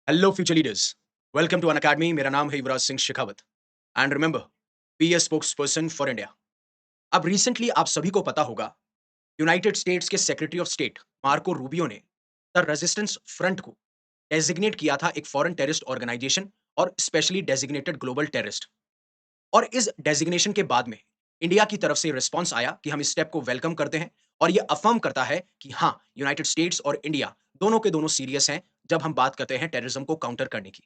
Hello future leaders, welcome to Unacademy. मेरा नाम है Yuvraj Singh Shekhawat and remember, be a spokesperson for India. अब recently आप सभी को पता होगा, यूनाइटेड स्टेट्स के secretary of state Marco Rubio ने द रेजिस्टेंस फ्रंट को डेजिग्नेट किया था एक फॉरेन टेररिस्ट ऑर्गेनाइजेशन और स्पेशली डेजिग्नेटेड ग्लोबल टेररिस्ट। और इस डेजिग्नेशन के बाद में इंडिया की तरफ से रिस्पॉन्स आया कि हम इस स्टेप को वेलकम करते हैं और ये अफर्म करता है कि हाँ, यूनाइटेड स्टेट्स और इंडिया दोनों के दोनों सीरियस हैं जब हम बात करते हैं टेररिज्म को काउंटर करने की।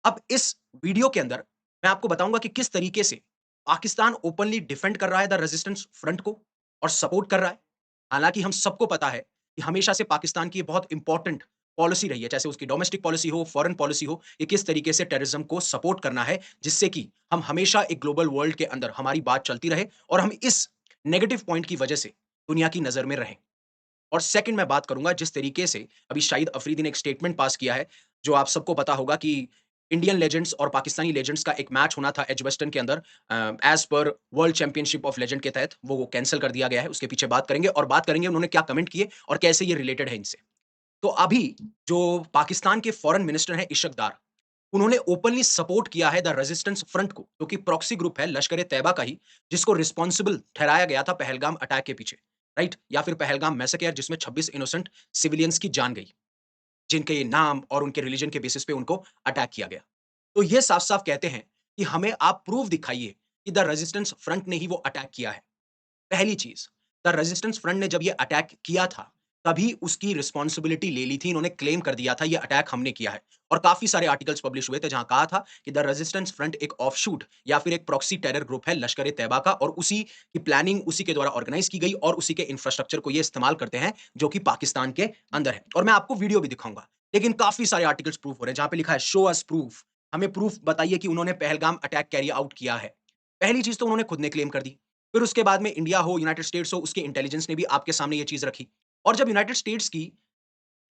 अब इस वीडियो के अंदर मैं आपको बताऊंगा कि किस तरीके से पाकिस्तान ओपनली डिफेंड कर रहा है द रेजिस्टेंस फ्रंट को और सपोर्ट कर रहा है। हालांकि हम सबको पता है कि हमेशा से पाकिस्तान की बहुत इंपॉर्टेंट पॉलिसी रही है, चाहे उसकी डोमेस्टिक पॉलिसी हो, फॉरेन पॉलिसी हो, ये किस तरीके से टेररिज्म को सपोर्ट करना है, जिससे कि हम हमेशा एक ग्लोबल वर्ल्ड के अंदर हमारी बात चलती रहे और हम इस नेगेटिव पॉइंट की वजह से दुनिया की नजर में रहें। और सेकंड मैं बात करूंगा जिस तरीके से अभी शाहिद अफरीदी ने एक स्टेटमेंट पास किया है, जो आप सबको पता होगा कि इंडियन लेजेंड्स और पाकिस्तानी लेजेंड्स का एक मैच होना था एजबेस्टन के अंदर, as per world championship of legend के तहत वो कैंसिल कर दिया गया है। उसके पीछे बात करेंगे और बात करेंगे उन्होंने क्या कमेंट किए और कैसे ये रिलेटेड है इनसे। तो अभी जो पाकिस्तान के फॉरेन मिनिस्टर हैं इशक दार, उन्होंने ओपनली सपोर्ट किया है द रेजिस्टेंस फ्रंट को, जो कि प्रॉक्सी ग्रुप है लश्कर ए तैयबा का ही, जिसको रिस्पॉन्सिबल ठहराया गया था पहलगाम अटैक के पीछे, राइट? या फिर पहलगाम मैसेकेयर, जिसमें 26 इनोसेंट सिविलियंस की जान गई, जिनके नाम और उनके रिलीजन के बेसिस पे उनको अटैक किया गया। तो ये साफ-साफ कहते हैं कि हमें आप प्रूफ दिखाइए कि द रेजिस्टेंस फ्रंट ने ही वो अटैक किया है। पहली चीज, द रेजिस्टेंस फ्रंट ने जब ये अटैक किया था, तभी उसकी रिस्पॉन्सिबिलिटी ले ली थी। इन्होंने क्लेम कर दिया था ये अटैक हमने किया है। और काफी सारे आर्टिकल्स पब्लिश हुए थे जहां कहा था कि द रेजिस्टेंस फ्रंट एक ऑफशूट या फिर एक प्रॉक्सी टेरर ग्रुप है लश्कर ए तैयबा का, और उसी की प्लानिंग उसी के द्वारा ऑर्गेनाइज की गई और उसी के इंफ्रास्ट्रक्चर को ये इस्तेमाल करते हैं जो कि पाकिस्तान के अंदर है। और मैं आपको वीडियो भी दिखाऊंगा। लेकिन काफी सारे आर्टिकल्स प्रूफ हो रहे हैं जहां पे लिखा है शो अस प्रूफ, हमें प्रूफ बताइए कि उन्होंने पहलगाम अटैक कैरी आउट किया है। पहली चीज तो उन्होंने खुद ने क्लेम कर दी। फिर उसके बाद में इंडिया हो, यूनाइटेड स्टेट्स हो, उसके इंटेलिजेंस ने भी आपके सामने ये चीज़ रखी। और जब यूनाइटेड स्टेट्स की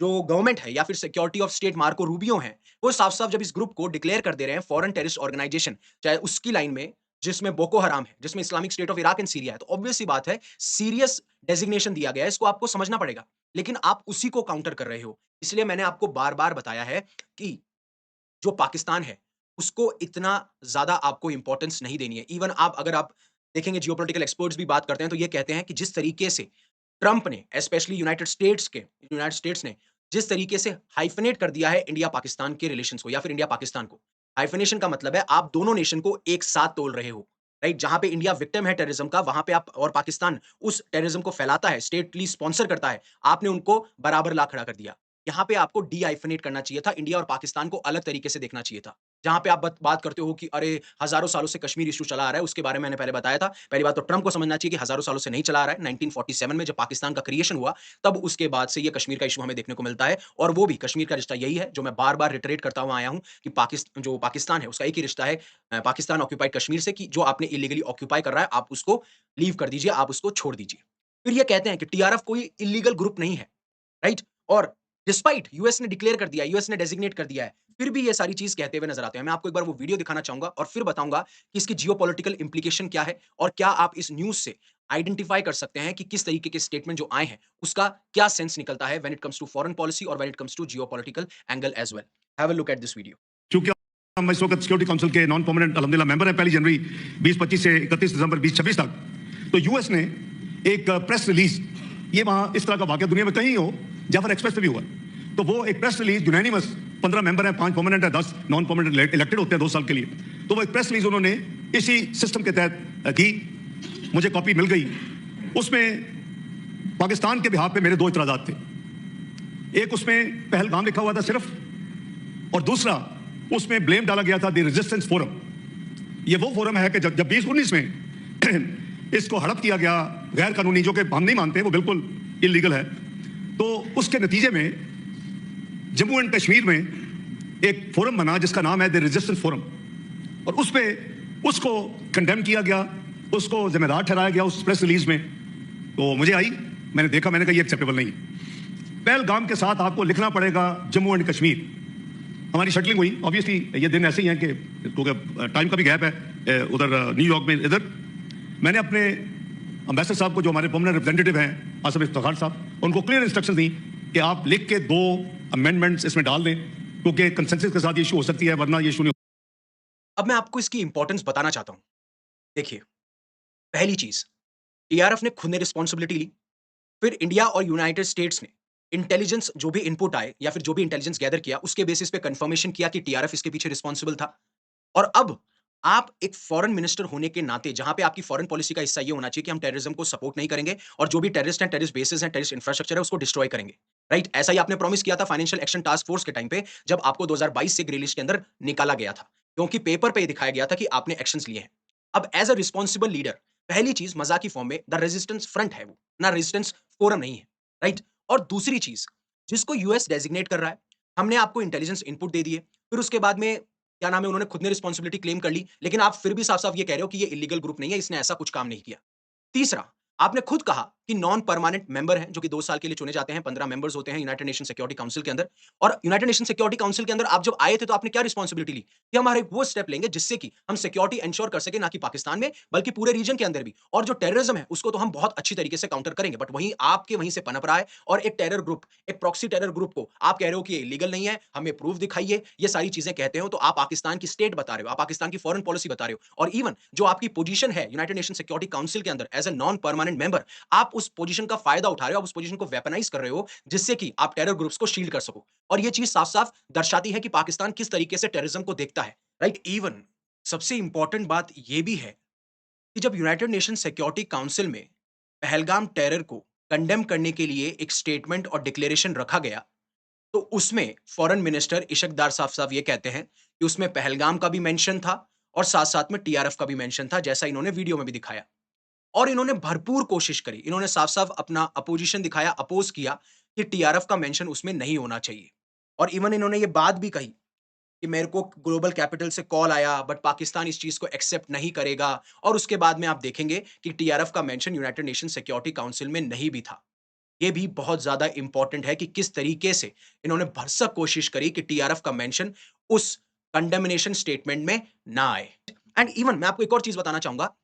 जो गवर्नमेंट है या फिर security of state Marco Rubio हैं, वो साफ-साफ जब इस ग्रुप को डिक्लेयर कर दे रहे हैं फॉरेन टेररिस्ट ऑर्गेनाइजेशन, चाहे उसकी लाइन में जिसमें बोको हराम है, जिसमें Islamic state of Iraq and Syria है, तो ऑब्वियस सी बात है, सीरियस डेजिग्नेशन दिया गया है, इसको आपको समझना पड़ेगा। लेकिन आप उसी को काउंटर कर रहे हो। इसलिए मैंने आपको बार-बार बताया है कि जो पाकिस्तान है, उसको इतना ज़्यादा आपको इम्पोर्टेंस नहीं देनी है। इवन अगर आप देखेंगे, जियोपॉलिटिकल एक्सपर्ट्स भी बात करते हैं, तो ये कहते हैं कि जिस तरीके से ट्रंप ने, स्पेशली यूनाइटेड स्टेट्स ने जिस तरीके से हाइफनेट कर दिया है इंडिया पाकिस्तान के रिलेशंस को या फिर इंडिया पाकिस्तान को। हाइफनेशन का मतलब है आप दोनों नेशन को एक साथ तोल रहे हो, राइट? जहाँ पे इंडिया विक्टिम है टेररिज्म का, वहाँ पे आप, और पाकिस्तान उस टेररिज्म को फैलाता है, स्टेटली स्पॉन्सर करता है, आपने उनको बराबर ला खड़ा कर दिया। यहाँ पे आपको डी-हाइफनेट करना चाहिए था, इंडिया और पाकिस्तान को अलग तरीके से देखना चाहिए था। जहाँ पे आप बात करते हो कि अरे, हज़ारों सालों से कश्मीर इश्यू चला आ रहा है, उसके बारे में मैंने पहले बताया था। पहली बात तो ट्रंप को समझना चाहिए कि हज़ारों सालों से नहीं चला आ रहा है। 1947 में जब पाकिस्तान का क्रिएशन हुआ, तब उसके बाद से ये कश्मीर का इश्यू हमें देखने को मिलता है, और वो भी कश्मीर का रिश्ता यही है, जो मैं बार-बार रिटरेट करता हुआ आया हूँ कि जो पाकिस्तान है, उसका एक ही रिश्ता है पाकिस्तान ऑक्यूपाइड कश्मीर से, कि जो आपने इल्लीगली ऑक्यूपाई कर रहा है, आप उसको लीव कर दीजिए, आप उसको छोड़ दीजिए। फिर ये कहते हैं कि टीआरएफ कोई इल्लीगल ग्रुप नहीं है, राइट? और डिस्पाइट यूएस ने डिक्लेयर कर दिया है, यूएस ने डेजिग्नेट कर दिया है, फिर भी ये सारी चीज़ कहते हुए नज़र आते हैं। मैं आपको एक बार वो वीडियो दिखाना चाहूँगा और फिर बताऊँगा कि इसकी जियोपॉलिटिकल इम्प्लीकेशन क्या है और क्या आप इस न्यूज़ से आइडेंटिफ़ाई कर सकते हैं कि किस तरीके के स्टेटमेंट जो आए हैं, उसका क्या सेंस निकलता है when it comes to foreign policy और when it comes to geopolitical angle as well. Have a look at this video. चूंकि हम इस वक्त सिक्योरिटी काउंसिल के नॉन परमानेंट अल्हम्दुलिल्लाह मेंबर हैं, 1 जनवरी 2025 से 31 दिसंबर 2026 तक, तो यूएस ने एक प्रेस रिलीज, ये वहां इस तरह का वाकया दुनिया में कहीं हो, जाफर एक्सप्रेस पे भी हुआ, तो वो एक प्रेस रिलीज यूनानिमस, 15 मेंबर हैं, 5 परमानेंट है, 10 नॉन परमानेंट इलेक्टेड होते हैं 2 साल के लिए, तो वो एक प्रेस रिलीज उन्होंने इसी सिस्टम के तहत की, मुझे कॉपी मिल गई। उसमें पाकिस्तान के बिहाफ पे मेरे 2 इतराजात थे। एक उसमें पहलगाम लिखा हुआ था सिर्फ, और दूसरा उसमें ब्लेम डाला गया था द रेजिस्टेंस फोरम। ये वो फोरम है कि जब 2019 में इसको हड़प किया गया गैर कानूनी, जो कि हम नहीं मानते, वो बिल्कुल इलीगल है, तो उसके नतीजे में जम्मू एंड कश्मीर में एक फोरम बना जिसका नाम है द रेजिस्टेंस फोरम, और उस पे उसको कंडेम किया गया, उसको जिम्मेदार ठहराया गया उस प्रेस रिलीज में। तो मुझे आई, मैंने देखा, मैंने कहा ये एक्सेप्टेबल नहीं है। पहलगाम के साथ आपको लिखना पड़ेगा जम्मू एंड कश्मीर। हमारी शटलिंग हुई, ऑब्वियसली ये दिन ऐसे ही हैं कि क्योंकि टाइम का भी गैप है उधर न्यूयॉर्क में। इधर मैंने अपने अम्बेसडर साहब को, जो हमारे परमानेंट रिप्रेजेंटेटिव हैं आसिफ इफ्तिखार साहब, उनको क्लियर इंस्ट्रक्शन दी कि आप लिख के 2 अमेंडमेंट्स इसमें डाल दें क्योंकि कंसेंसस के साथ ये इशू हो सकती है, वरना ये इशू नहीं। अब मैं आपको इसकी इंपॉर्टेंस बताना चाहता हूं। देखिए, पहली चीज, टीआरएफ ने खुद ने रिस्पॉन्सिबिलिटी ली। फिर इंडिया और यूनाइटेड स्टेट्स ने इंटेलिजेंस जो भी इनपुट आए या फिर जो भी इंटेलिजेंस गैदर किया उसके बेसिस पे कंफर्मेशन किया कि टीआरएफ इसके पीछे रिस्पॉन्सिबल था। और अब आप एक फॉरेन मिनिस्टर होने के नाते जहां पे आपकी फॉरेन पॉलिसी का हिस्सा ये होना चाहिए कि हम टेररिज्म को सपोर्ट नहीं करेंगे और जो भी टेररिस्ट हैं, टेररिस्ट बेसेस हैं, टेररिस्ट इंफ्रास्ट्रक्चर है, उसको डिस्ट्रॉय करेंगे। राइट? ऐसा ही आपने प्रॉमिस किया था फाइनेंशियल एक्शन टास्क फोर्स के टाइम पे, जब आपको 2022 से ग्रे लिस्ट के अंदर निकाला गया था, क्योंकि पेपर पे ये दिखाया गया था कि आपने एक्शंस लिए हैं। अब एज अ रिस्पॉन्सिबल लीडर, पहली चीज मजाक की फॉर्म में द रेजिस्टेंस फ्रंट है वो, ना रेजिस्टेंस फोरम नहीं है। राइट? और दूसरी चीज, जिसको यूएस डेजिग्नेट कर रहा है, हमने आपको इंटेलिजेंस इनपुट दे दिए, फिर उसके बाद में क्या नाम है, उन्होंने खुद ने रिस्पॉन्सिबिलिटी क्लेम कर ली, लेकिन आप फिर भी साफ-साफ ये कह रहे हो कि ये इल्लीगल ग्रुप नहीं है, इसने ऐसा कुछ काम नहीं किया। तीसरा, आपने खुद कहा कि नॉन परमानेंट मेंबर हैं, जो कि 2 साल के लिए चुने जाते हैं, 15 मेंबर्स होते हैं यूनाइटेड नेशन सिक्योरिटी काउंसिल के अंदर। और यूनाइटेड नेशन सिक्योरिटी काउंसिल के अंदर आप जब आए थे, तो आपने क्या रिस्पॉन्सिबिलिटी ली कि हम हर एक वो स्टेप लेंगे जिससे कि हम सिक्योरिटी एंश्योर कर सकें, ना कि पाकिस्तान में, बल्कि पूरे रीजन के अंदर भी। और जो टेररिज्म है, उसको तो हम बहुत अच्छी तरीके से काउंटर करेंगे। बट वहीं आपके वहीं से पनप रहा है और एक टेरर ग्रुप, एक प्रॉक्सी टेरर ग्रुप को आप कह रहे हो कि ये इलीगल नहीं है, हमें प्रूफ दिखाइए, ये सारी चीजें कहते हो, तो आप पाकिस्तान की स्टेट बता रहे हो, आप पाकिस्तान की फॉरेन पॉलिसी बता रहे हो। और इवन जो आपकी पोजीशन है यूनाइटेड नेशन सिक्योरिटी काउंसिल के अंदर as a non permanent member, आप उस पोजीशन का फायदा उठा रहे हो, आप उस पोजीशन को वेपनाइज कर रहे हो, जिससे कि आप टेरर ग्रुप्स को शील्ड कर सको। और ये चीज साफ-साफ दर्शाती है कि पाकिस्तान किस तरीके से टेररिज्म को देखता है। राइट? इवन सबसे इंपॉर्टेंट बात ये भी है कि जब यूनाइटेड नेशन सिक्योरिटी काउंसिल में पहलगाम टेरर को कंडेम करने के लिए एक स्टेटमेंट और डिक्लेरेशन रखा गया, तो उसमें फॉरेन मिनिस्टर इशकदार साफ-साफ ये कहते हैं कि उसमें पहलगाम का भी मेंशन था और साथ-साथ में टीआरएफ का भी मेंशन था, जैसा इन्होंने वीडियो में भी दिखाया। और इन्होंने भरपूर कोशिश करी। इन्होंने साफ-साफ अपना अपोज़िशन दिखाया, अपोज़ किया कि टीआरएफ का मेंशन उसमें नहीं होना चाहिए। और इवन इन्होंने ये बात भी कही कि मेरे को ग्लोबल कैपिटल से कॉल आया, बट पाकिस्तान इस चीज़ को एक्सेप्ट नहीं करेगा। और उसके बाद में आप देखेंगे कि टीआरएफ का mention United nation security council में नहीं भी था। ये भी बहुत ज़्यादा इम्पोर्टेंट है कि किस तरीके से इन्होंने भरसक कोशिश करी कि टीआरएफ का मेंशन उस कंडेमनेशन स्टेटमेंट में ना आए। एंड इवन मैं आपको एक और चीज़ बताना चाहूँगा,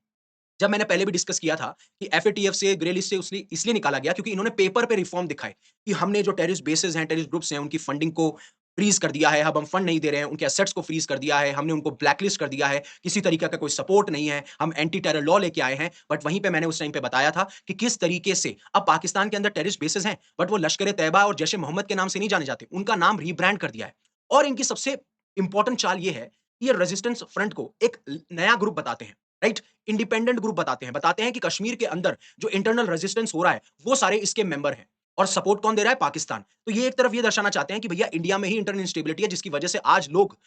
जब मैंने पहले भी डिस्कस किया था कि एफएटीएफ से ग्रे लिस्ट से उसलिए इसलिए निकाला गया क्योंकि इन्होंने पेपर पे रिफॉर्म दिखाए कि हमने जो टेररिस्ट बेसेस हैं, टेररिस्ट ग्रुप्स हैं, उनकी फंडिंग को फ्रीज कर दिया है, अब हम फंड नहीं दे रहे हैं, उनके एसेट्स को फ्रीज कर दिया है, हमने उनको ब्लैकलिस्ट कर दिया है, किसी तरीके का कोई सपोर्ट नहीं है, हम एंटी टेरर लॉ लेके आए हैं। बट वहीं पे मैंने उस टाइम पे बताया था कि किस तरीके से अब पाकिस्तान के अंदर टेररिस्ट बेसेस हैं, बट वो लश्कर ए तैयबा और जैश ए मोहम्मद के नाम से नहीं जाने जाते, उनका नाम रीब्रांड कर दिया है। और इनकी सबसे इंपॉर्टेंट चाल ये है कि ये रेजिस्टेंस फ्रंट को एक नया ग्रुप बताते हैं, राइट? इंडिपेंडेंट ग्रुप बताते हैं कि कश्मीर के अंदर जो इंटरनल रेजिस्टेंस हो रहा है, वो सारे इसके मेंबर हैं। और सपोर्ट कौन दे रहा है? पाकिस्तान। तो ये एक तरफ ये दर्शाना चाहते हैं कि भैया इंडिया में ही इंटरनल इंस्टेबिलिटी है, जिसकी वजह से आज लोग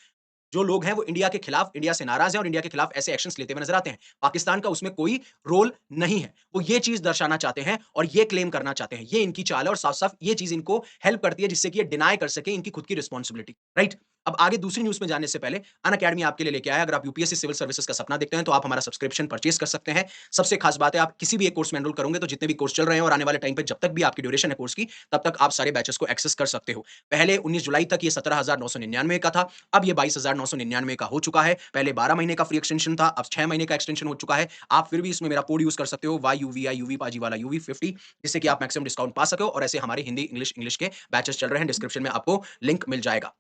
जो लोग हैं वो इंडिया के खिलाफ, इंडिया से नाराज़ हैं और इंडिया के खिलाफ ऐसे एक्शंस लेते हुए नज़र आते हैं। पाकिस्तान का उसमें कोई रोल नहीं है। वो ये चीज़ दर्शाना चाहते हैं और ये क्लेम करना चाहते हैं। ये इनकी चाल है और साफ-साफ ये चीज़ इनको हेल्प करती है जिससे कि ये डिनाय कर सकें इनकी खुद की रिस्पॉन्सिबिलिटी, राइट? अब आगे दूसरी न्यूज़ में जाने से पहले अनअकैडमी आपके लिए लेके आया है। अगर आप यूपीएससी सिविल सर्विसेज का सपना देखते हैं तो आप हमारा सब्सक्रिप्शन परचेज़ कर सकते हैं। सबसे खास बात है, आप किसी भी एक कोर्स में एनरोल करोगे तो जितने भी कोर्स चल रहे हैं और आने वाले टाइम पे जब तक भी आपकी ड्यूरेशन है कोर्स की, तब तक आप सारे बैचेज़ को एक्सेस कर सकते हो। पहले 19 जुलाई तक ये 17,999 का था, अब ये 22,999 का हो चुका है। पहले 12 महीने का फ्री एक्सटेंशन था, अब 6 महीने का एक्सटेंशन हो चुका है। आप फिर भी इसमें मेरा कोड यूज़ कर सकते हो YUVI पाजी वाला UV 50, जिससे कि आप मैक्सिमम डिस्काउंट पा सको और ऐसे हमारे हिंदी, इंग्लिश के बैचेज़ चल रहे हैं। डिस्क्रिप्शन में आपको लिंक मिल जाएगा।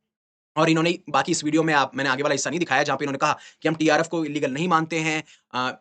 और इन्होंने बाकी इस वीडियो में आप मैंने आगे वाला हिस्सा नहीं दिखाया जहाँ पे इन्होंने कहा कि हम टीआरएफ को इल्लीगल नहीं मानते हैं।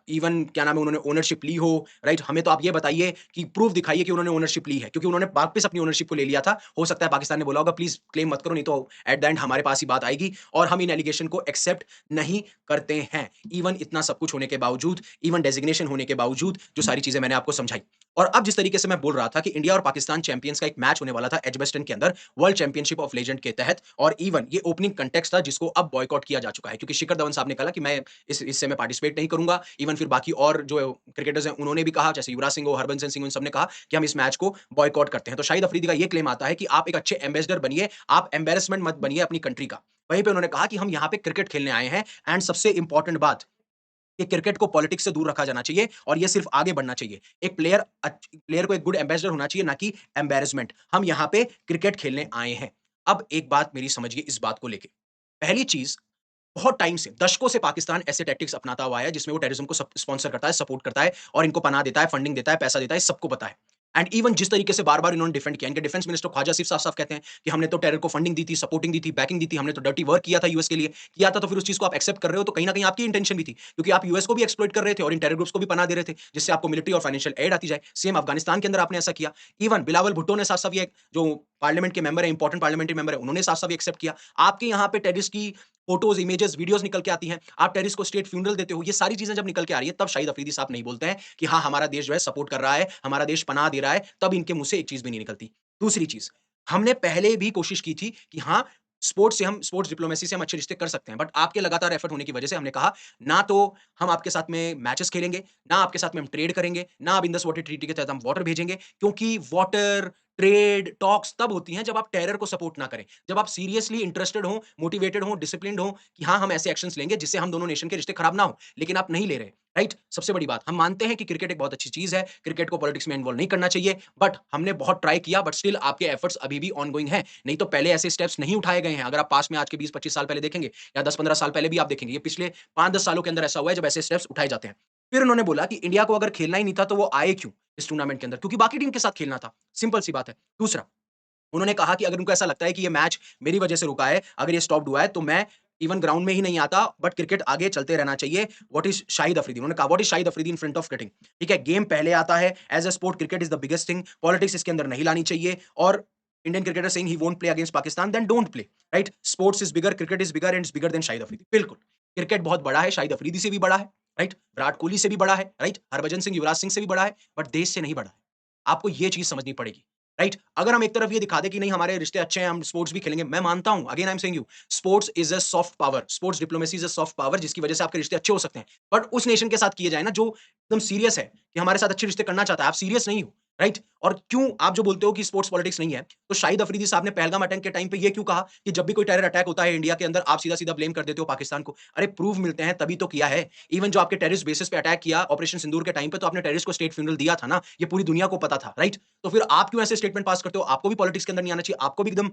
इवन क्या नाम है, उन्होंने ओनरशिप ली हो, राइट? हमें तो आप ये बताइए कि प्रूफ दिखाइए कि उन्होंने ओनरशिप ली है, क्योंकि उन्होंने वापस अपनी ओनरशिप को ले लिया था। हो सकता है पाकिस्तान ने बोला होगा प्लीज़ क्लेम मत करो, नहीं तो एट द एंड हमारे पास ही बात आएगी और हम इन एलिगेशन को एक्सेप्ट नहीं करते हैं। इवन इतना सब कुछ होने के बावजूद, इवन डेजिग्नेशन होने के बावजूद, जो सारी चीज़ें मैंने आपको समझाई। और अब जिस तरीके से मैं बोल रहा था कि इंडिया और पाकिस्तान चैंपियंस का एक मैच होने वाला था एजबेस्टन के अंदर वर्ल्ड चैंपियनशिप ऑफ लेजेंड के तहत, और इवन ये ओपनिंग कंटेक्स्ट था जिसको अब बॉयकॉट किया जा चुका है क्योंकि शिखर धवन साहब ने कहा कि मैं इस हिस्से में पार्टिसिपेट नहीं करूंगा। इवन फिर बाकी और जो क्रिकेटर्स हैं उन्होंने भी कहा, जैसे युवराज सिंह हो, हरभजन सिंह हो, इन सब ने कहा कि हम इस मैच को बॉयकॉट करते हैं। तो शाहिद अफरीदी का ये क्लेम आता है कि आप एक अच्छे एम्बेसडर बनिए, आप एम्बेरसमेंट मत बनिए अपनी कंट्री का। वहीं पे उन्होंने कहा कि हम यहाँ पे क्रिकेट खेलने आए हैं एंड सबसे इंपॉर्टेंट बात कि क्रिकेट को पॉलिटिक्स से दूर रखा जाना चाहिए और ये सिर्फ आगे बढ़ना चाहिए। एक प्लेयर को एक गुड एम्बेसडर होना चाहिए, ना कि एम्बैरेसमेंट। हम यहाँ पे क्रिकेट खेलने आए हैं। अब एक बात मेरी समझिए इस बात को लेके। पहली चीज़, बहुत टाइम से, दशकों से पाकिस्तान ऐसे टैक्टिक्स अपनाता हुआ है जिसमें वो टेररिज्म को स्पॉन्सर करता है, सपोर्ट करता है और इनको पनाह देता है, फंडिंग देता है, पैसा देता है, सबको पता है। एंड इवन जिस तरीके से बार-बार इन्होंने डिफेंड किया, इनके डिफेंस मिनिस्टर ख्वाजा आसिफ साफ-साफ कहते हैं कि हमने तो टेरर को फंडिंग दी थी, सपोर्टिंग दी थी, बैकिंग दी थी, हमने तो डर्टी वर्क किया था यूएस के लिए, किया था तो फिर उस चीज़ को आप एक्सेप्ट कर रहे हो तो कहीं न कहीं आपकी इंटेंशन भी थी, क्योंकि आप यूएस को भी एक्सप्लॉइट कर रहे थे और इन टेरर ग्रुप्स को भी पनाह दे रहे थे, जिससे आपको मिलिट्री और फाइनेंशियल एड आती जाए। सेम अफगानिस्तान के अंदर आपने ऐसा किया। इवन बिलावल भुट्टो ने साफ-साफ ये जो पार्लियामेंट के मेंबर है, इंपोर्टेंट पार्लियामेंट्री मेंबर है, उन्होंने साफ-साफ ये एक्सेप्ट किया। आपके यहाँ पे टेररिस्ट की फोटोज़, इमेजेस, वीडियोज़ निकल के आती हैं। आप टेररिस्ट को स्टेट फ्यूनरल देते हो। ये सारी चीज़ें जब निकल के आ रही है, तब शाहिद अफरीदी साहब नहीं बोलते हैं कि हाँ, हमारा देश जो है सपोर्ट कर रहा है, हमारा देश पनाह दे रहा है, तब इनके मुँह से एक चीज़ भी नहीं निकलती। दूसरी चीज़, हमने पहले भी कोशिश की थी कि हाँ, स्पोर्ट्स डिप्लोमेसी से हम अच्छे रिश्ते कर सकते हैं। बट आपके लगातार एफर्ट होने की वजह से हमने कहा, ना तो हम आपके साथ में मैचेस खेलेंगे, ना आपके साथ में हम ट्रेड करेंगे, ना अब इंडस वाटर ट्रीटी के तहत हम वाटर भेजेंगे, क्योंकि वाटर, ट्रेड, टॉक्स तब होती हैं जब आप टेरर को सपोर्ट ना करें। जब आप सीरियसली इंटरेस्टेड हों, मोटिवेटेड हों, डिसिप्लिन्ड हों कि हाँ, हम ऐसे एक्शंस लेंगे जिससे हम दोनों नेशन के रिश्ते खराब ना हो। लेकिन आप नहीं ले रहे, राइट? सबसे बड़ी बात, हम मानते हैं कि क्रिकेट एक बहुत अच्छी चीज़ है, क्रिकेट को पॉलिटिक्स में इन्वॉल्व नहीं करना चाहिए, बट हमने बहुत ट्राई किया, बट स्टिल आपके एफर्ट्स अभी भी ऑनगोइंग हैं। नहीं तो पहले ऐसे स्टेप्स नहीं उठाए गए हैं। अगर आप पास्ट में आज के 20-25 साल पहले देखेंगे या 10-15 साल पहले भी आप देखेंगे, ये पिछले 5-10 सालों के अंदर ऐसा हुआ है जब ऐसे स्टेप्स उठाए जाते हैं। फिर उन्होंने बोला कि इंडिया को अगर खेलना ही नहीं था तो वो आए क्यों इस टूर्नामेंट के अंदर? क्योंकि बाकी टीम के साथ खेलना था। सिंपल सी बात है। दूसरा, उन्होंने कहा कि अगर उनको ऐसा लगता है कि ये मैच मेरी वजह से रुका है, अगर ये स्टॉप्ड हुआ है, तो मैं इवन ग्राउंड में ही नहीं आता, बट क्रिकेट आगे चलते रहना चाहिए। What is Shahid Afridi? उन्होंने कहा, what is Shahid Afridi in front of cricketing? ठीक है, गेम पहले आता है, as a sport cricket is the biggest thing, politics इसके अंदर नहीं लानी चाहिए और Indian cricketer saying he won't play against Pakistan, then don't play, right? Sports is bigger, cricket is bigger and is bigger than Shahid Afridi. बिल्कुल, क्रिकेट बहुत बड़ा है, शाहिद अफरीदी से भी बड़ा है, राइट? विराट कोहली से भी बड़ा है, राइट? हरभजन सिंह, युवराज सिंह से भी बड़ा है, बट देश से नहीं बड़ा है। आपको ये चीज़ समझनी पड़ेगी। राइट? अगर हम एक तरफ ये दिखा दें कि नहीं हमारे रिश्ते अच्छे हैं, हम स्पोर्ट्स भी खेलेंगे, मैं मानता हूँ, again I am saying you, sports is a soft power, sports diplomacy is a soft power जिसकी वजह से आपके रिश्ते अच्छे हो सकते हैं। बट उस नेशन के साथ किए जाए ना जो एकदम सीरियस है, कि हमारे साथ अच्छे रिश्ते करना चाहता है, आप सीरियस नहीं हो, राइट? और क्यों आप जो बोलते हो कि स्पोर्ट्स पॉलिटिक्स नहीं है, तो शाहिद अफरीदी साहब ने पहलगाम अटैक के टाइम पे ये क्यों कहा कि जब भी कोई टेरर अटैक होता है इंडिया के अंदर, आप सीधा-सीधा ब्लेम कर देते हो पाकिस्तान को? अरे प्रूफ मिलते हैं तभी तो किया है। इवन जो आपके टेररिस्ट बेसिस पे अटैक किया ऑपरेशन सिंदूर के टाइम पे, तो आपने टेररिस्ट को स्टेट फ्यूनरल दिया था ना, ये पूरी दुनिया को पता था, राइट? तो फिर आप क्यों ऐसे स्टेटमेंट पास करते हो? आपको भी पॉलिटिक्स के अंदर नहीं आना चाहिए, आपको भी एकदम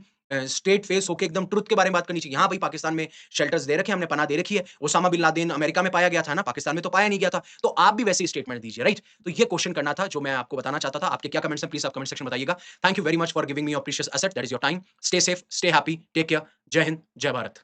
स्ट्रेट फेस होके एकदम ट्रुथ के बारे में बात करनी चाहिए। हाँ भाई, पाकिस्तान में शेल्टर्स दे रखे हैं, हमने पनाह दे रखी है। ओसामा बिन लादेन अमेरिका में पाया गया था ना, पाकिस्तान में तो पाया नहीं गया था। तो आप भी वैसे ही स्टेटमेंट दीजिए, राइट? तो ये क्वेश्चन करना था जो मैं आपको बताना चाहता था। आपके क्या कमेंट्स हैं प्लीज़ आप कमेंट सेक्शन में बताइएगा। Thank you very much for giving me your precious asset that is your time. Stay safe, stay happy, take care. जय हिंद, जय भारत।